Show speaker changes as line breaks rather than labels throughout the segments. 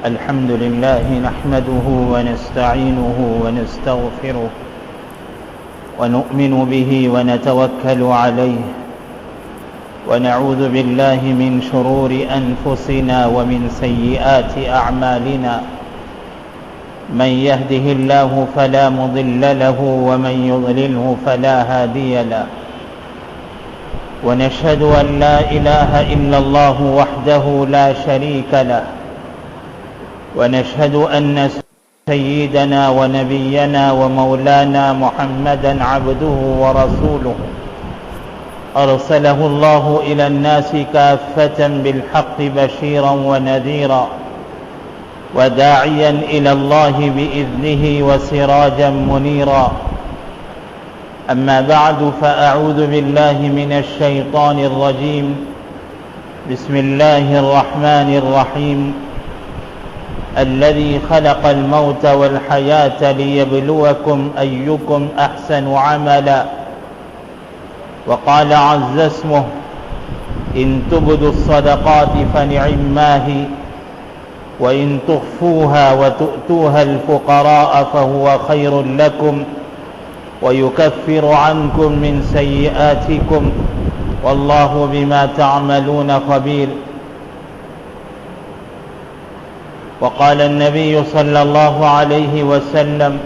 الحمد لله نحمده ونستعينه ونستغفره ونؤمن به ونتوكل عليه ونعوذ بالله من شرور أنفسنا ومن سيئات أعمالنا من يهده الله فلا مضل له ومن يضلله فلا هادي له ونشهد أن لا إله إلا الله وحده لا شريك له ونشهد أن سيدنا ونبينا ومولانا محمدا عبده ورسوله أرسله الله إلى الناس كافة بالحق بشيرا ونذيرا وداعيا إلى الله بإذنه وسراجا منيرا أما بعد فأعوذ بالله من الشيطان الرجيم بسم الله الرحمن الرحيم الذي خلق الموت والحياة ليبلوكم أيكم أحسن عملا وقال عز اسمه إن تبدوا الصدقات فنعما هي وإن تخفوها وتؤتوها الفقراء فهو خير لكم ويكفر عنكم من سيئاتكم والله بما تعملون خبير وقال النبي صلى الله عليه وسلم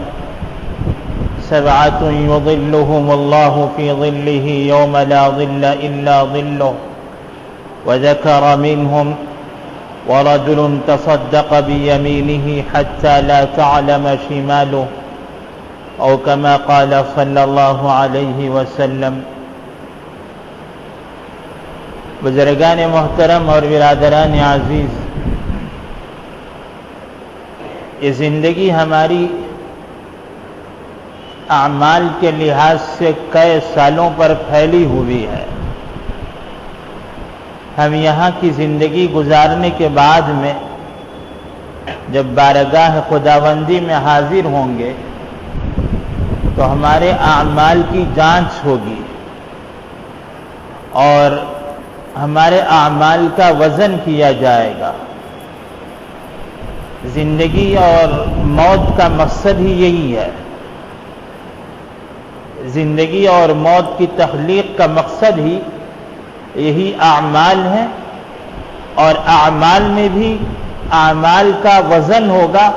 سبعة يظلهم الله في ظله يوم لا ظل إلا ظله وذكر منهم ورجل تصدق بيمينه حتى لا تعلم شماله أو كما قال صلى الله عليه وسلم. بزرگان محترم اور برادران عزیز، یہ زندگی ہماری اعمال کے لحاظ سے کئی سالوں پر پھیلی ہوئی ہے. ہم یہاں کی زندگی گزارنے کے بعد میں جب بارگاہ خداوندی میں حاضر ہوں گے تو ہمارے اعمال کی جانچ ہوگی اور ہمارے اعمال کا وزن کیا جائے گا. زندگی اور موت کا مقصد ہی یہی ہے. زندگی اور موت کی تخلیق کا مقصد ہی یہی اعمال ہے، اور اعمال میں بھی اعمال کا وزن ہوگا.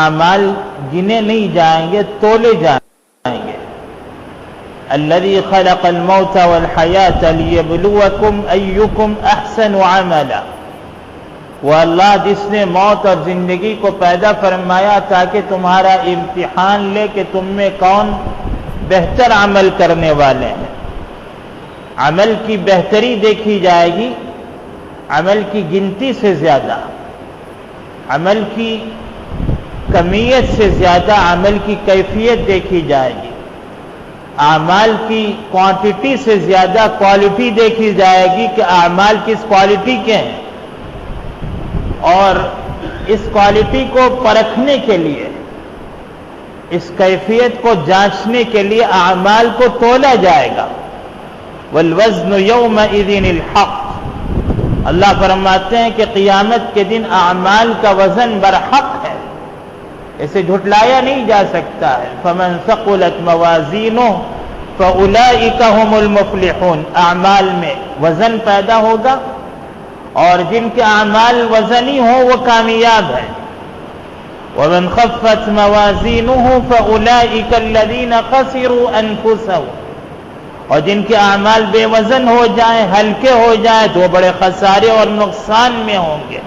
اعمال گنے نہیں جائیں گے، تولے جائیں گے. الذي خلق الموت والحیاة ليبلوكم أيكم أحسن عملا. وہ اللہ جس نے موت اور زندگی کو پیدا فرمایا تاکہ تمہارا امتحان لے کہ تم میں کون بہتر عمل کرنے والے ہیں. عمل کی بہتری دیکھی جائے گی، عمل کی گنتی سے زیادہ، عمل کی کمیت سے زیادہ عمل کی کیفیت دیکھی جائے گی. اعمال کی کوانٹٹی سے زیادہ کوالٹی دیکھی جائے گی کہ اعمال کس کوالٹی کے ہیں. اور اس کوالٹی کو پرکھنے کے لیے، اس کیفیت کو جانچنے کے لیے اعمال کو تولا جائے گا. والوزن یومئذ الحق. اللہ فرماتے ہیں کہ قیامت کے دن اعمال کا وزن برحق ہے، اسے جھٹلایا نہیں جا سکتا ہے. فمن ثقلت موازینہ فاولئک هم المفلحون. اعمال میں وزن پیدا ہوگا اور جن کے اعمال وزنی ہوں وہ کامیاب ہیں. ومن خفت موازینہ فاولئک الذین خسروا انفسهم. اور جن کے اعمال بے وزن ہو جائیں، ہلکے ہو جائیں، تو وہ بڑے خسارے اور نقصان میں ہوں گے.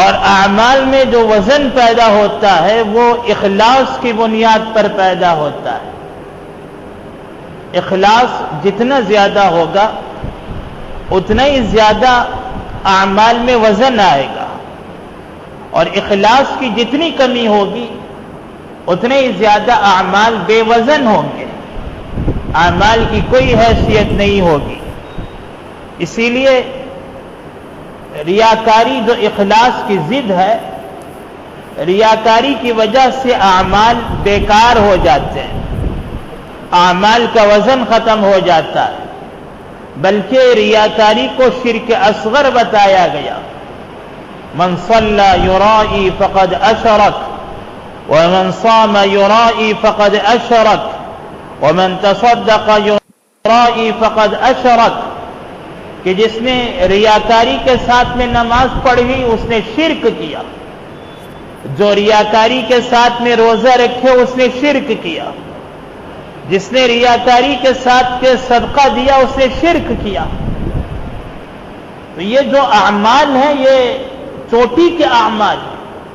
اور اعمال میں جو وزن پیدا ہوتا ہے وہ اخلاص کی بنیاد پر پیدا ہوتا ہے. اخلاص جتنا زیادہ ہوگا اتنا ہی زیادہ اعمال میں وزن آئے گا، اور اخلاص کی جتنی کمی ہوگی اتنے ہی زیادہ اعمال بے وزن ہوں گے، اعمال کی کوئی حیثیت نہیں ہوگی. اسی لیے ریاکاری جو اخلاص کی ضد ہے، ریاکاری کی وجہ سے اعمال بیکار ہو جاتے ہیں، اعمال کا وزن ختم ہو جاتا ہے. بلکہ ریاکاری کو شرک اصغر بتایا گیا. من صلى يرائي فقد أشرك ومن صام يرائي فقد أشرك ومن تصدق يرائي فقد أشرك کہ جس نے ریاکاری کے ساتھ میں نماز پڑھی اس نے شرک کیا، جو ریاکاری کے ساتھ میں روزہ رکھے اس نے شرک کیا، جس نے ریاکاری کے ساتھ کے صدقہ دیا اس نے شرک کیا۔ تو یہ جو اعمال ہیں یہ چوٹی کے اعمال،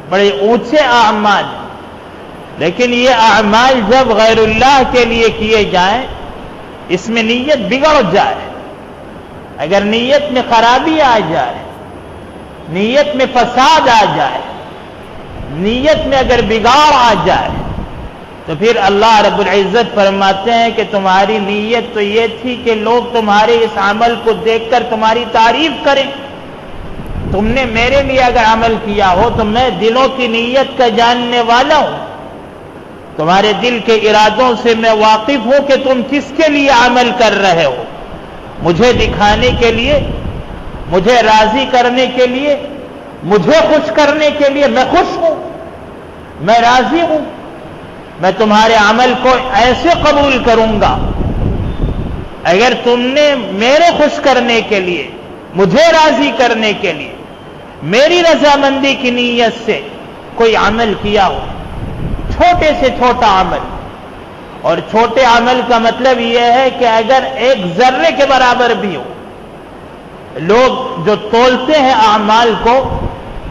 بڑے اونچے اعمال، لیکن یہ اعمال جب غیر اللہ کے لیے کیے جائیں اس میں نیت بگڑ جائے، اگر نیت میں خرابی آ جائے، نیت میں فساد آ جائے، نیت میں اگر بگاڑ آ جائے تو پھر اللہ رب العزت فرماتے ہیں کہ تمہاری نیت تو یہ تھی کہ لوگ تمہارے اس عمل کو دیکھ کر تمہاری تعریف کریں، تم نے میرے لیے اگر عمل کیا ہو تو میں دلوں کی نیت کا جاننے والا ہوں، تمہارے دل کے ارادوں سے میں واقف ہوں کہ تم کس کے لیے عمل کر رہے ہو، مجھے دکھانے کے لیے، مجھے راضی کرنے کے لیے، مجھے خوش کرنے کے لیے۔ میں خوش ہوں، میں راضی ہوں، میں تمہارے عمل کو ایسے قبول کروں گا۔ اگر تم نے میرے خوش کرنے کے لیے، مجھے راضی کرنے کے لیے، میری رضامندی کی نیت سے کوئی عمل کیا ہو، چھوٹے سے چھوٹا عمل، اور چھوٹے عمل کا مطلب یہ ہے کہ اگر ایک ذرے کے برابر بھی ہو، لوگ جو تولتے ہیں اعمال کو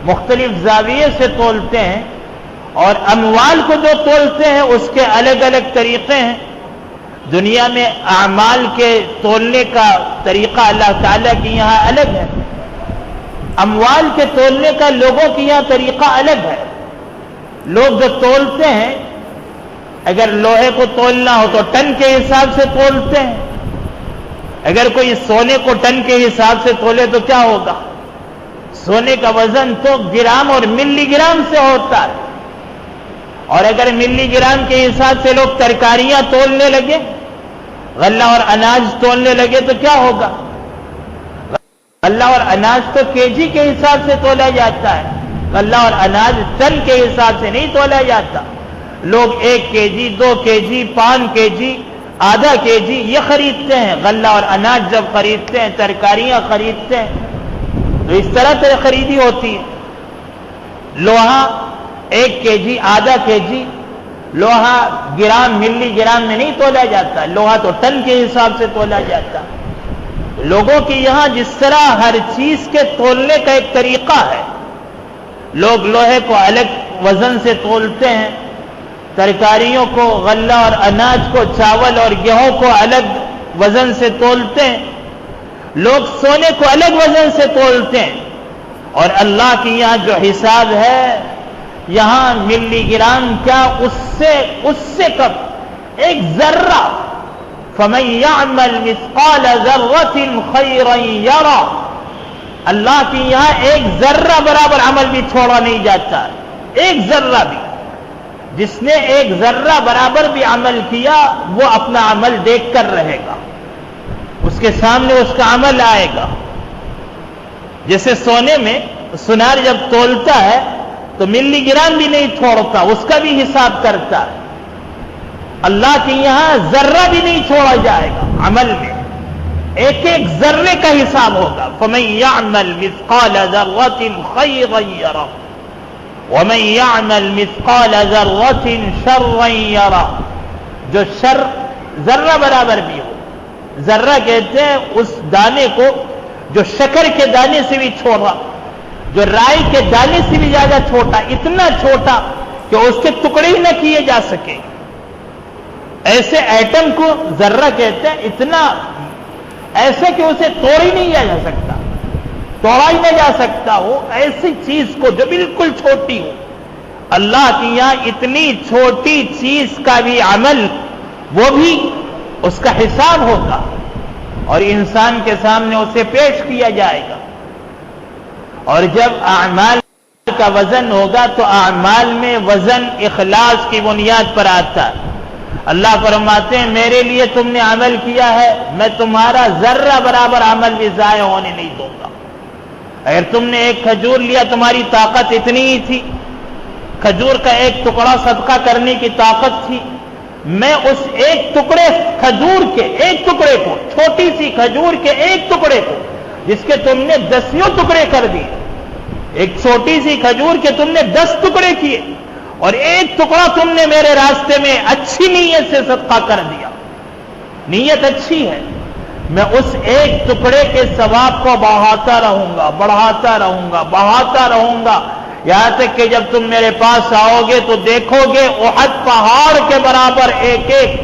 مختلف زاویے سے تولتے ہیں، اور اموال کو جو تولتے ہیں اس کے الگ الگ طریقے ہیں۔ دنیا میں اعمال کے تولنے کا طریقہ اللہ تعالیٰ کی یہاں الگ ہے، اموال کے تولنے کا لوگوں کی یہاں طریقہ الگ ہے۔ لوگ جو تولتے ہیں، اگر لوہے کو تولنا ہو تو ٹن کے حساب سے تولتے ہیں، اگر کوئی سونے کو ٹن کے حساب سے تولے تو کیا ہوگا؟ سونے کا وزن تو گرام اور ملی گرام سے ہوتا ہے، اور اگر ملی گرام کے حساب سے لوگ ترکاریاں تولنے لگے، غلہ اور اناج تولنے لگے تو کیا ہوگا؟ غلہ اور اناج تو کے جی کے حساب سے تولا جاتا ہے، غلہ اور اناج ٹن کے حساب سے نہیں تولا جاتا۔ لوگ 1 kg 2 kg 5 kg آدھا kg یہ خریدتے ہیں۔ غلہ اور اناج جب خریدتے ہیں، ترکاریاں خریدتے ہیں تو اس طرح سے خریدی ہوتی ہے۔ لوہا 1 kg آدھا kg، لوہا گرام ملی گرام میں نہیں تولا جاتا، لوہا تو ٹن کے حساب سے تولا جاتا۔ لوگوں کی یہاں جس طرح ہر چیز کے تولنے کا ایک طریقہ ہے، لوگ لوہے کو الگ وزن سے تولتے ہیں، ترکاریوں کو، غلہ اور اناج کو، چاول اور گیہوں کو الگ وزن سے تولتے ہیں، لوگ سونے کو الگ وزن سے تولتے ہیں، اور اللہ کی یہاں جو حساب ہے یہاں ملی گرام کیا اس سے کم، ایک ذرہ، فَمَن يَعْمَلْ مِثْقَالَ ذَرَّةٍ خَيْرًا يَرَهُ، اللہ کی یہاں ایک ذرہ برابر عمل بھی چھوڑا نہیں جاتا، ایک ذرہ بھی۔ جس نے ایک ذرہ برابر بھی عمل کیا وہ اپنا عمل دیکھ کر رہے گا، اس کے سامنے اس کا عمل آئے گا۔ جیسے سونے میں سونار جب تولتا ہے تو ملی گرام بھی نہیں چھوڑتا، اس کا بھی حساب کرتا ہے۔ اللہ کے یہاں ذرہ بھی نہیں چھوڑا جائے گا، عمل میں ایک ایک ذرے کا حساب ہوگا۔ فَمَن يَعْمَلْ مِثْقَالَ ذَرَّةٍ خَيْرًا يَرَهُ وَمَن يَعْمَلْ مِثْقَالَ ذَرَّةٍ شَرًّا يَرَهُ، جو شر ذرہ برابر بھی ہو، ذرہ کہتے ہیں اس دانے کو جو شکر کے دانے سے بھی چھوٹا، جو رائی کے دانے سے بھی زیادہ چھوٹا، اتنا چھوٹا کہ اس کے ٹکڑے ہی نہ کیے جا سکے، ایسے ایٹم کو ذرہ کہتے ہیں، اتنا ایسے کہ اسے توڑ ہی نہیں جا سکتا، توڑا ہی نہ جا سکتا ہو، ایسی چیز کو جو بالکل چھوٹی ہو۔ اللہ کی یہاں اتنی چھوٹی چیز کا بھی عمل، وہ بھی اس کا حساب ہوگا اور انسان کے سامنے اسے پیش کیا جائے گا۔ اور جب اعمال کا وزن ہوگا تو اعمال میں وزن اخلاص کی بنیاد پر آتا ہے۔ اللہ فرماتے ہیں میرے لیے تم نے عمل کیا ہے، میں تمہارا ذرہ برابر عمل بھی ضائع ہونے نہیں دوں گا۔ اگر تم نے ایک کھجور لیا، تمہاری طاقت اتنی ہی تھی، کھجور کا ایک ٹکڑا صدقہ کرنے کی طاقت تھی، میں اس ایک ٹکڑے کھجور کے ایک ٹکڑے کو، چھوٹی سی کھجور کے ایک ٹکڑے کو، جس کے تم نے 10 ٹکڑے کر دیے، ایک چھوٹی سی کھجور کے تم نے 10 ٹکڑے کیے، اور ایک ٹکڑا تم نے میرے راستے میں اچھی نیت سے صدقہ کر دیا، نیت اچھی ہے، میں اس ایک ٹکڑے کے ثواب کو بڑھاتا رہوں گا، بڑھاتا رہوں گا، بڑھاتا رہوں گا، یہاں تک کہ جب تم میرے پاس آؤ گے تو دیکھو گے احد پہاڑ کے برابر ایک ایک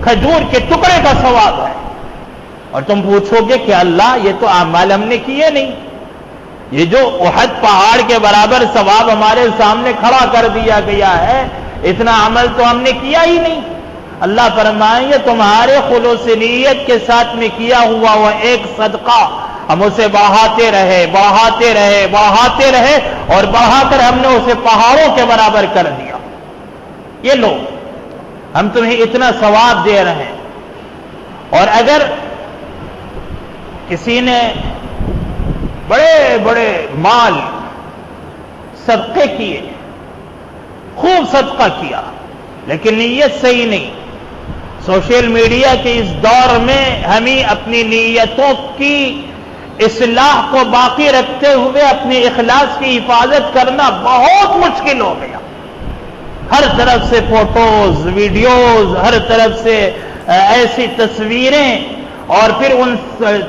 کھجور کے ٹکڑے کا ثواب ہے، اور تم پوچھو گے کہ اللہ یہ تو اعمال ہم نے کیے نہیں، یہ جو احد پہاڑ کے برابر ثواب ہمارے سامنے کھڑا کر دیا گیا ہے، اتنا عمل تو ہم نے کیا ہی نہیں۔ اللہ فرمائیں گے تمہارے خلوص نیت کے ساتھ میں کیا ہوا وہ ایک صدقہ ہم اسے بڑھاتے رہے، بڑھاتے رہے، بڑھاتے رہے، اور بڑھا کر ہم نے اسے پہاڑوں کے برابر کر دیا۔ یہ لو، ہم تمہیں اتنا ثواب دے رہے ہیں، اور اگر کسی نے بڑے بڑے مال صدقے کیے، خوب صدقہ کیا، لیکن نیت صحیح نہیں، سوشل میڈیا کے اس دور میں ہمیں اپنی نیتوں کی اصلاح کو باقی رکھتے ہوئے اپنے اخلاص کی حفاظت کرنا بہت مشکل ہو گیا۔ ہر طرف سے فوٹوز، ویڈیوز، ہر طرف سے ایسی تصویریں، اور پھر ان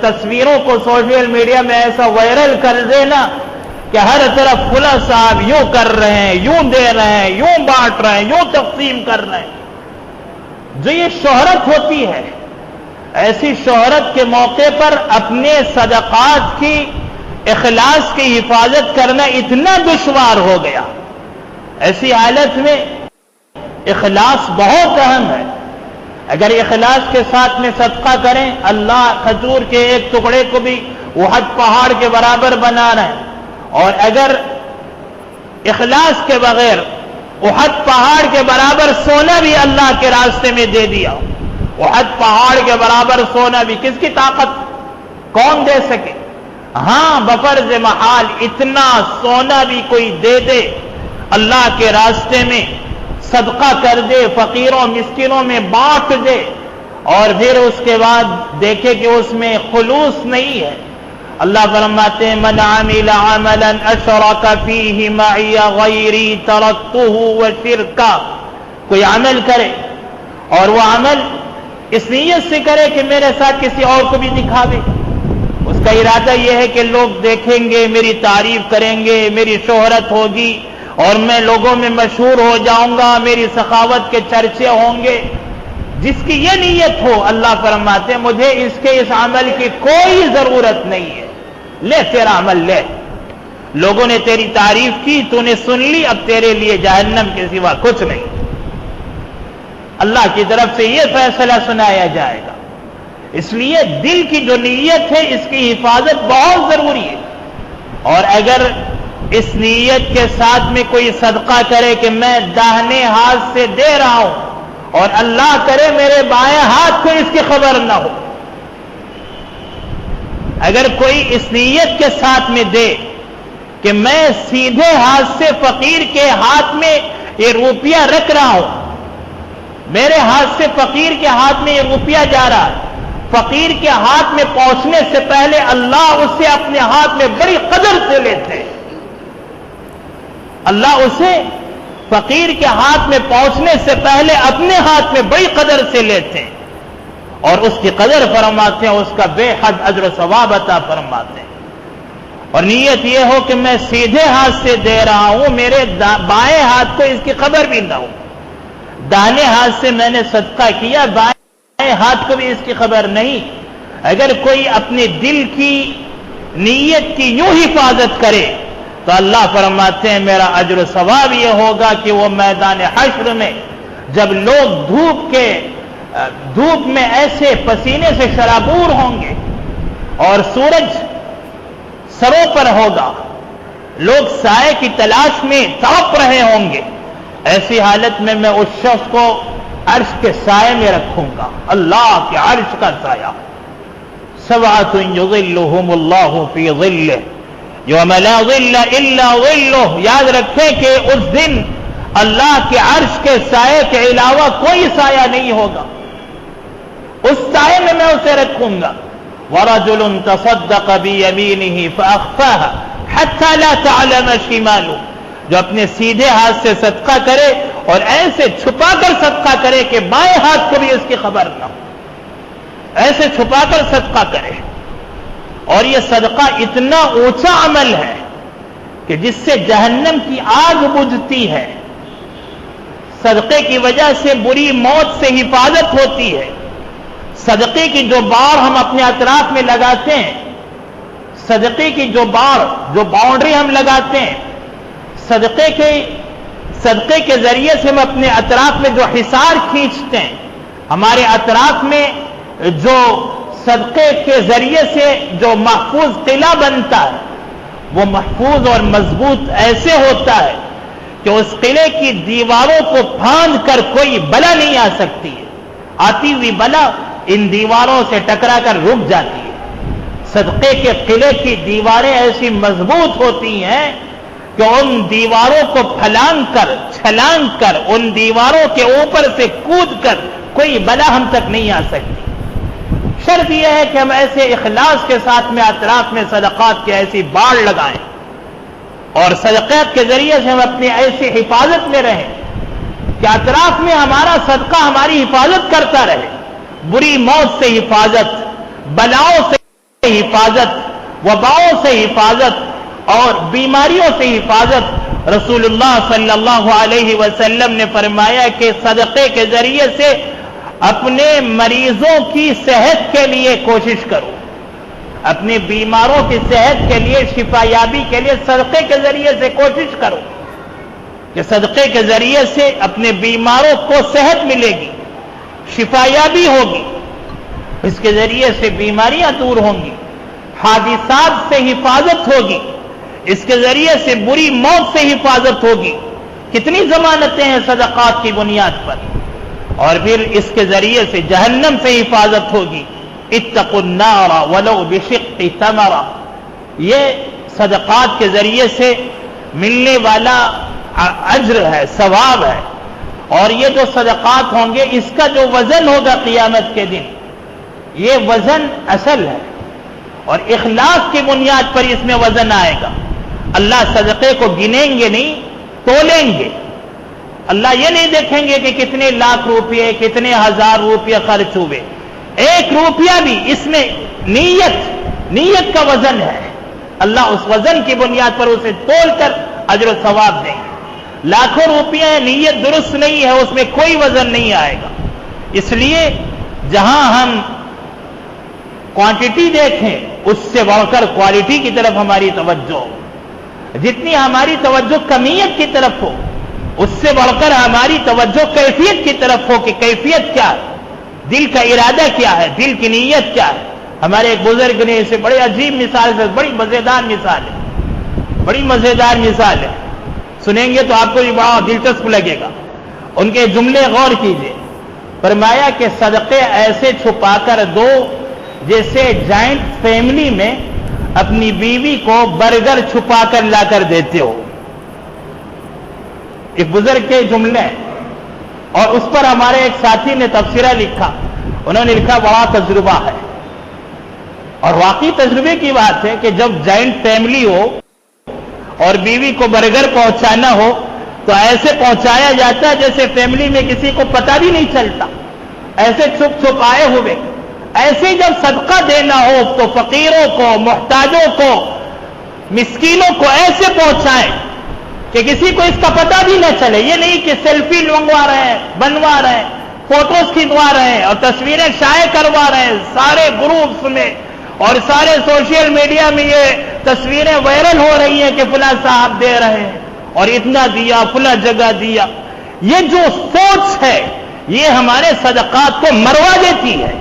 تصویروں کو سوشل میڈیا میں ایسا وائرل کر دینا کہ ہر طرف فلاں صاحب یوں کر رہے ہیں، یوں دے رہے ہیں، یوں بانٹ رہے ہیں، یوں تقسیم کر رہے ہیں۔ جو یہ شہرت ہوتی ہے، ایسی شہرت کے موقع پر اپنے صدقات کی اخلاص کی حفاظت کرنا اتنا دشوار ہو گیا۔ ایسی حالت میں اخلاص بہت اہم ہے۔ اگر اخلاص کے ساتھ میں صدقہ کریں، اللہ کھجور کے ایک ٹکڑے کو بھی احد پہاڑ کے برابر بنا رہے ہیں، اور اگر اخلاص کے بغیر احد پہاڑ کے برابر سونا بھی اللہ کے راستے میں دے دیا، احد پہاڑ کے برابر سونا بھی، کس کی طاقت، کون دے سکے؟ ہاں، بفرض محال اتنا سونا بھی کوئی دے دے، اللہ کے راستے میں صدقہ کر دے، فقیروں مسکینوں میں بانٹ دے، اور پھر اس کے بعد دیکھے کہ اس میں خلوص نہیں ہے۔ اللہ فرماتے ہیں من عمل عملا اشرک فیہ معی غیری ترکتہ وشرکا، کوئی عمل کرے اور وہ عمل اس نیت سے کرے کہ میرے ساتھ کسی اور کو بھی دکھاوے، اس کا ارادہ یہ ہے کہ لوگ دیکھیں گے، میری تعریف کریں گے، میری شہرت ہوگی، اور میں لوگوں میں مشہور ہو جاؤں گا، میری سخاوت کے چرچے ہوں گے، جس کی یہ نیت ہو، اللہ فرماتے ہیں مجھے اس کے اس عمل کی کوئی ضرورت نہیں ہے، لے تیرا عمل لے، لوگوں نے تیری تعریف کی، تو نے سن لی، اب تیرے لیے جہنم کے سوا کچھ نہیں۔ اللہ کی طرف سے یہ فیصلہ سنایا جائے گا۔ اس لیے دل کی جو نیت ہے اس کی حفاظت بہت ضروری ہے، اور اگر اس نیت کے ساتھ میں کوئی صدقہ کرے کہ میں داہنے ہاتھ سے دے رہا ہوں، اور اللہ کرے میرے بائیں ہاتھ کو اس کی خبر نہ ہو، اگر کوئی اس نیت کے ساتھ میں دے کہ میں سیدھے ہاتھ سے فقیر کے ہاتھ میں یہ روپیہ رکھ رہا ہوں، میرے ہاتھ سے فقیر کے ہاتھ میں یہ روپیہ جا رہا ہے، فقیر کے ہاتھ میں پہنچنے سے پہلے اللہ اسے اپنے ہاتھ میں بڑی قدر سے لیتے ہیں، اللہ اسے فقیر کے ہاتھ میں پہنچنے سے پہلے اپنے ہاتھ میں بڑی قدر سے لیتے ہیں، اور اس کی قدر فرماتے ہیں، اس کا بے حد اجر و ثواب عطا فرماتے ہیں۔ اور نیت یہ ہو کہ میں سیدھے ہاتھ سے دے رہا ہوں، میرے بائیں ہاتھ کو اس کی خبر بھی نہ ہو، داہنے ہاتھ سے میں نے صدقہ کیا، بائیں ہاتھ کو بھی اس کی خبر نہیں۔ اگر کوئی اپنے دل کی نیت کی یوں حفاظت کرے تو اللہ فرماتے ہیں میرا اجر و ثواب یہ ہوگا کہ وہ میدان حشر میں جب لوگ دھوپ میں ایسے پسینے سے شرابور ہوں گے اور سورج سروں پر ہوگا، لوگ سائے کی تلاش میں تڑپ رہے ہوں گے، ایسی حالت میں میں اس شخص کو عرش کے سائے میں رکھوں گا، اللہ کے عرش کا سایہ۔ سبعۃ یظلھم اللہ فی ظلہ یوم لا ظل الا ظلہ، یاد رکھیں کہ اس دن اللہ کے عرش کے سائے کے علاوہ کوئی سایہ نہیں ہوگا، اس سائے میں اسے رکھوں گا. وَرَجُلٌ تَصَدَّقَ بِيَمِينِهِ فَأَخْفَاهَا حَتَّى لَا تَعْلَمَ شِمَالُهُ، جو اپنے سیدھے ہاتھ سے صدقہ کرے اور ایسے چھپا کر صدقہ کرے کہ بائیں ہاتھ کو بھی اس کی خبر نہ ہو، ایسے چھپا کر صدقہ کرے. اور یہ صدقہ اتنا اونچا عمل ہے کہ جس سے جہنم کی آگ بجھتی ہے، صدقے کی وجہ سے بری موت سے حفاظت ہوتی ہے. صدقے کی جو بار ہم اپنے اطراف میں لگاتے ہیں، صدقے کی جو بار، جو باؤنڈری ہم لگاتے ہیں، صدقے کے ذریعے سے ہم اپنے اطراف میں جو حصار کھینچتے ہیں، ہمارے اطراف میں جو صدقے کے ذریعے سے جو محفوظ قلعہ بنتا ہے، وہ محفوظ اور مضبوط ایسے ہوتا ہے کہ اس قلعے کی دیواروں کو پھاند کر کوئی بلا نہیں آ سکتی ہے. آتی ہوئی بلا ان دیواروں سے ٹکرا کر رک جاتی ہے. صدقے کے قلعے کی دیواریں ایسی مضبوط ہوتی ہیں کہ ان دیواروں کو پھلانگ کر، چھلانگ کر، ان دیواروں کے اوپر سے کود کر کوئی بلا ہم تک نہیں آ سکتی. شرط یہ ہے کہ ہم ایسے اخلاص کے ساتھ میں اطراف میں صدقات کی ایسی باڑ لگائیں اور صدقات کے ذریعے سے ہم اپنی ایسی حفاظت میں رہیں کہ اطراف میں ہمارا صدقہ ہماری حفاظت کرتا رہے. بری موت سے حفاظت، بلاؤں سے حفاظت، وباؤں سے حفاظت اور بیماریوں سے حفاظت. رسول اللہ صلی اللہ علیہ وسلم نے فرمایا کہ صدقے کے ذریعے سے اپنے مریضوں کی صحت کے لیے کوشش کرو، اپنے بیماروں کی صحت کے لیے، شفا یابی کے لیے صدقے کے ذریعے سے کوشش کرو کہ صدقے کے ذریعے سے اپنے بیماروں کو صحت ملے گی، شفا یابی ہوگی، اس کے ذریعے سے بیماریاں دور ہوں گی، حادثات سے حفاظت ہوگی، اس کے ذریعے سے بری موت سے حفاظت ہوگی. کتنی ضمانتیں ہیں صدقات کی بنیاد پر. اور پھر اس کے ذریعے سے جہنم سے حفاظت ہوگی. اتقوا النار ولو بشق تمرہ، یہ صدقات کے ذریعے سے ملنے والا اجر ہے، ثواب ہے. اور یہ جو صدقات ہوں گے، اس کا جو وزن ہوگا قیامت کے دن، یہ وزن اصل ہے اور اخلاص کی بنیاد پر اس میں وزن آئے گا. اللہ صدقے کو گنیں گے نہیں، تولیں گے. اللہ یہ نہیں دیکھیں گے کہ کتنے لاکھ روپے، کتنے ہزار روپے خرچ ہوئے. ایک روپیہ بھی اس میں نیت کا وزن ہے. اللہ اس وزن کی بنیاد پر اسے تول کر اجر و ثواب دیں گے. لاکھوں روپیہ نیت درست نہیں ہے، اس میں کوئی وزن نہیں آئے گا. اس لیے جہاں ہم کوانٹٹی دیکھیں، اس سے بڑھ کر کوالٹی کی طرف ہماری توجہ ہو. جتنی ہماری توجہ کمیت کی طرف ہو، اس سے بڑھ کر ہماری توجہ کیفیت کی طرف ہو کہ کیفیت کیا ہے، دل کا ارادہ کیا ہے، دل کی نیت کیا ہے. ہمارے ایک بزرگ نے اسے بڑی عجیب مثال سے، بڑی مزیدار مثال ہے، سنیں گے تو آپ کو بھی بڑا دلچسپ لگے گا. ان کے جملے غور کیجئے. فرمایا کہ صدقے ایسے چھپا کر دو جیسے جوائنٹ فیملی میں اپنی بیوی کو برگر چھپا کر لا کر دیتے ہو. ایک بزرگ کے جملے ہیں اور اس پر ہمارے ایک ساتھی نے تبصرہ لکھا. انہوں نے لکھا بڑا تجربہ ہے اور واقعی تجربے کی بات ہے کہ جب جوائنٹ فیملی ہو اور بیوی کو برگر پہنچانا ہو تو ایسے پہنچایا جاتا ہے جیسے فیملی میں کسی کو پتہ بھی نہیں چلتا، ایسے چھپ چھپ آئے ہوئے. ایسے جب صدقہ دینا ہو تو فقیروں کو، محتاجوں کو، مسکینوں کو ایسے پہنچائیں کہ کسی کو اس کا پتہ بھی نہ چلے. یہ نہیں کہ سیلفی بنوا رہے ہیں، فوٹوز کھینچوا رہے ہیں اور تصویریں شائع کروا رہے ہیں سارے گروپس میں اور سارے سوشل میڈیا میں یہ تصویریں وائرل ہو رہی ہیں کہ فلاں صاحب دے رہے ہیں اور اتنا دیا، فلاں جگہ دیا. یہ جو سوچ ہے یہ ہمارے صدقات کو مروا دیتی ہے.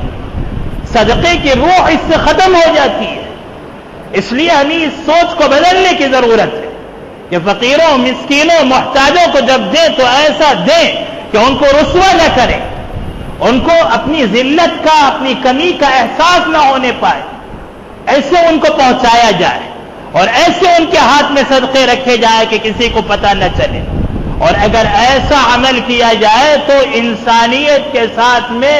صدقے کی روح اس سے ختم ہو جاتی ہے. اس لیے ہمیں اس سوچ کو بدلنے کی ضرورت ہے کہ فقیروں، مسکینوں، محتاجوں کو جب دیں تو ایسا دیں کہ ان کو رسوا نہ کریں، ان کو اپنی ذلت کا، اپنی کمی کا احساس نہ ہونے پائے. ایسے ان کو پہنچایا جائے اور ایسے ان کے ہاتھ میں صدقے رکھے جائیں کہ کسی کو پتہ نہ چلے. اور اگر ایسا عمل کیا جائے تو انسانیت کے ساتھ میں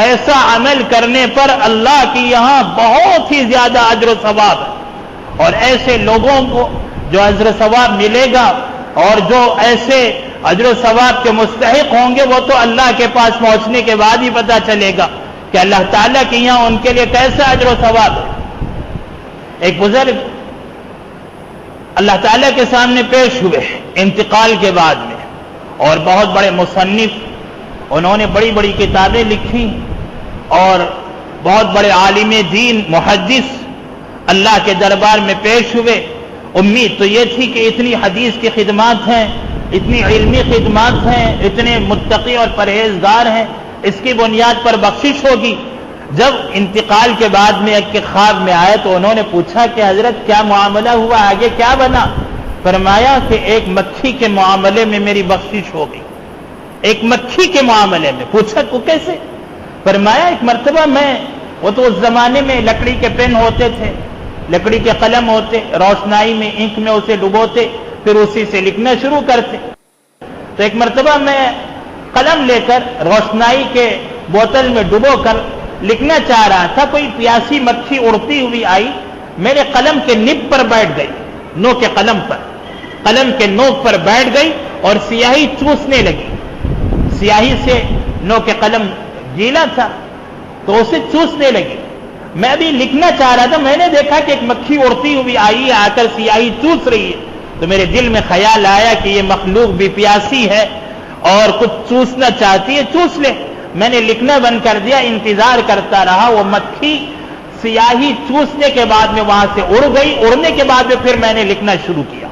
ایسا عمل کرنے پر اللہ کی یہاں بہت ہی زیادہ اجر و ثواب ہے. اور ایسے لوگوں کو جو اجر و ثواب ملے گا اور جو ایسے اجر و ثواب کے مستحق ہوں گے وہ تو اللہ کے پاس پہنچنے کے بعد ہی پتہ چلے گا کہ اللہ تعالیٰ کے یہاں ان کے لیے کیسا اجر و ثواب ہے. ایک بزرگ اللہ تعالیٰ کے سامنے پیش ہوئے انتقال کے بعد میں، اور بہت بڑے مصنف، انہوں نے بڑی بڑی کتابیں لکھی اور بہت بڑے عالم دین محدث اللہ کے دربار میں پیش ہوئے. امید تو یہ تھی کہ اتنی حدیث کی خدمات ہیں، اتنی علمی خدمات ہیں، اتنے متقی اور پرہیزگار ہیں، اس کی بنیاد پر بخشش ہوگی. جب انتقال کے بعد میں ایک کے خواب میں آئے تو انہوں نے پوچھا کہ حضرت کیا معاملہ ہوا، آگے کیا بنا؟ فرمایا کہ ایک مکھی کے معاملے میں میری بخشش ہو گئی. ایک مکھی کے معاملے میں. پوچھا تو کیسے؟ فرمایا ایک مرتبہ وہ تو اس زمانے میں لکڑی کے پین ہوتے تھے، لکڑی کے قلم ہوتے، روشنائی میں انک میں اسے ڈبوتے پھر اسی سے لکھنا شروع کرتے. تو ایک مرتبہ میں قلم لے کر روشنائی کے بوتل میں ڈبو کر لکھنا چاہ رہا تھا. کوئی پیاسی مکھی اڑتی ہوئی آئی، میرے قلم کے نب پر بیٹھ گئی، نوک قلم کے نوک پر بیٹھ گئی اور سیاہی چوسنے لگی. سیاہی سے نوک قلم گیلا تھا تو اسے چوسنے لگی. میں بھی لکھنا چاہ رہا تھا، میں نے دیکھا کہ ایک مکھی اڑتی ہوئی آئی، آ کر سیاہی چوس رہی ہے. تو میرے دل میں خیال آیا کہ یہ مخلوق بھی پیاسی ہے اور کچھ چوسنا چاہتی ہے، چوس لے. میں نے لکھنا بند کر دیا، انتظار کرتا رہا. وہ مکھی سیاہی چوسنے کے بعد میں وہاں سے اڑ گئی. اڑنے کے بعد میں پھر میں نے لکھنا شروع کیا.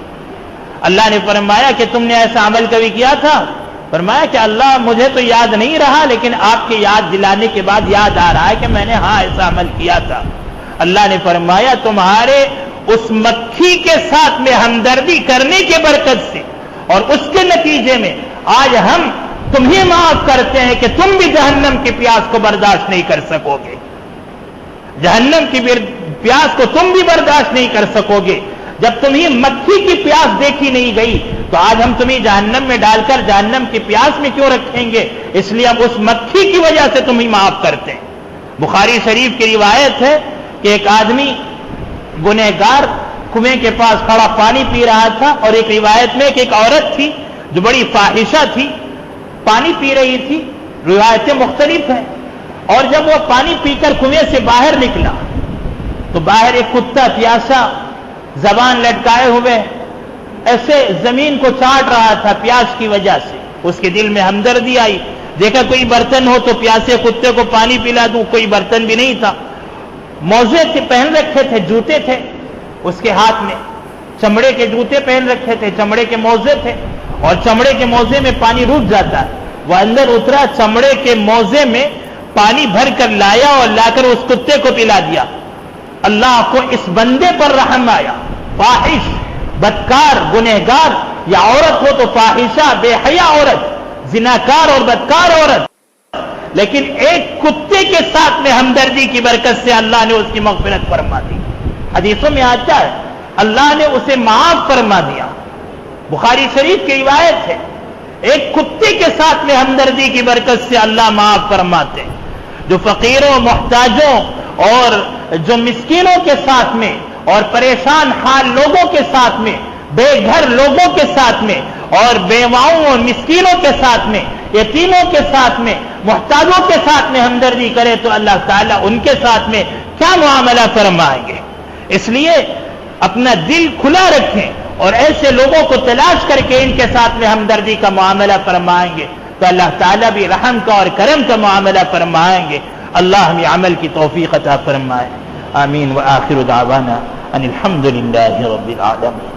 اللہ نے فرمایا کہ تم نے ایسا عمل کبھی کیا تھا؟ فرمایا کہ اللہ مجھے تو یاد نہیں رہا، لیکن آپ کے یاد دلانے کے بعد یاد آ رہا ہے کہ میں نے ایسا عمل کیا تھا. اللہ نے فرمایا تمہارے اس مکھی کے ساتھ میں ہمدردی کرنے کے برکت سے اور اس کے نتیجے میں آج ہم تمہیں معاف کرتے ہیں کہ تم بھی جہنم کی پیاس کو برداشت نہیں کر سکو گے. جہنم کی پیاس کو تم بھی برداشت نہیں کر سکو گے. جب تمہیں مکھی کی پیاس دیکھی نہیں گئی تو آج ہم تمہیں جہنم میں ڈال کر جہنم کی پیاس میں کیوں رکھیں گے؟ اس لیے ہم اس مکھی کی وجہ سے تمہیں معاف کرتے ہیں. بخاری شریف کی روایت ہے کہ ایک آدمی گنہگار کنویں کے پاس کھڑا پانی پی رہا تھا، اور ایک روایت میں کہ ایک عورت تھی جو بڑی فاحشہ تھی، پانی پی رہی تھی. روایتیں مختلف ہیں. اور جب وہ پانی پی کر کنویں سے باہر نکلا تو باہر ایک کتا پیاسا زبان لٹکائے ہوئے ایسے زمین کو چاٹ رہا تھا پیاس کی وجہ سے. اس کے دل میں ہمدردی آئی. دیکھا کوئی برتن ہو تو پیاسے کتے کو پانی پلا دوں. کوئی برتن بھی نہیں تھا. موزے پہن رکھے تھے، جوتے تھے اس کے ہاتھ میں، چمڑے کے جوتے پہن رکھے تھے، چمڑے کے موزے تھے، اور چمڑے کے موزے میں پانی رک جاتا ہے. وہ اندر اترا، چمڑے کے موزے میں پانی بھر کر لایا اور لا کر اس کتے کو پلا دیا. اللہ کو اس بندے پر رحم آیا. فاحش، بدکار، گنہگار، یا عورت ہو تو فاحشہ، بے حیا عورت، زناکار اور بدکار عورت، لیکن ایک کتے کے ساتھ میں ہمدردی کی برکت سے اللہ نے اس کی مغفرت فرما دی. حدیثوں میں آتا ہے اللہ نے اسے معاف فرما دیا. بخاری شریف کی روایت ہے ایک کتے کے ساتھ میں ہمدردی کی برکت سے اللہ معاف فرماتے. جو فقیروں، محتاجوں اور جو مسکینوں کے ساتھ میں اور پریشان حال لوگوں کے ساتھ میں، بے گھر لوگوں کے ساتھ میں اور بیواؤں اور مسکینوں کے ساتھ میں، یتیموں کے ساتھ میں، محتاجوں کے ساتھ میں ہمدردی کرے تو اللہ تعالیٰ ان کے ساتھ میں کیا معاملہ فرمائیں گے. اس لیے اپنا دل کھلا رکھیں اور ایسے لوگوں کو تلاش کر کے ان کے ساتھ میں ہمدردی کا معاملہ فرمائیں گے تو اللہ تعالیٰ بھی رحم کا اور کرم کا معاملہ فرمائیں گے. اللہ ہمیں عمل کی توفیق عطا فرمائے. آمین. وآخر دعوانا ان الحمد للہ رب العالمین.